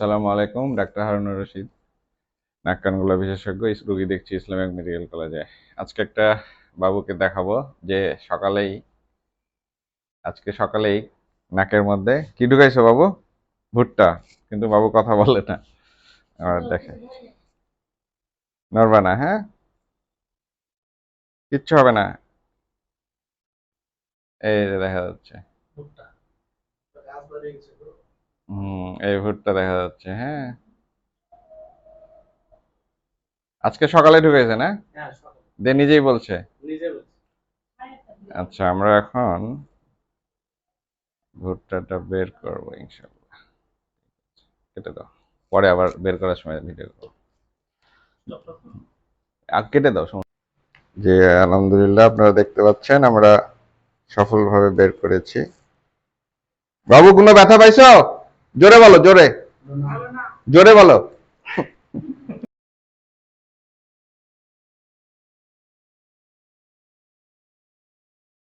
আসসালামু আলাইকুম, ডাক্তার হারুনুর রশিদ, নাক কানগলা বিশেষজ্ঞ, রোগী দেখছি ইসলামিক মেডিকেল কলেজে। আজকে একটা বাবুকে দেখাবো যে সকালেই আজকে সকালেই নাকের মধ্যে কি ঢুকাইছো বাবু? ভুট্টা। কিন্তু বাবু কথা বলে না। আর দেখে নড়বা না, হ্যাঁ, কিচ্ছু হবে না। এই যে দেখা যাচ্ছে, এই ভুট্টা দেখা যাচ্ছে, হ্যাঁ। আজকে সকালে ঢুকেছে না? যে নিজেই বলছে। আচ্ছা, আমরা এখন ভুট্টাটা বের করবো ইনশাল্লাহ। কেটে দাও, পরে আবার বের করার সময় ভিডিও করবো। আর কেটে দাও জি, আলহামদুলিল্লাহ, আপনারা দেখতে পাচ্ছেন আমরা সফলভাবে বের করেছি। বাবু, কোনো ব্যথা পাইছো? জোরে বলো, জোরে জোরে বলো।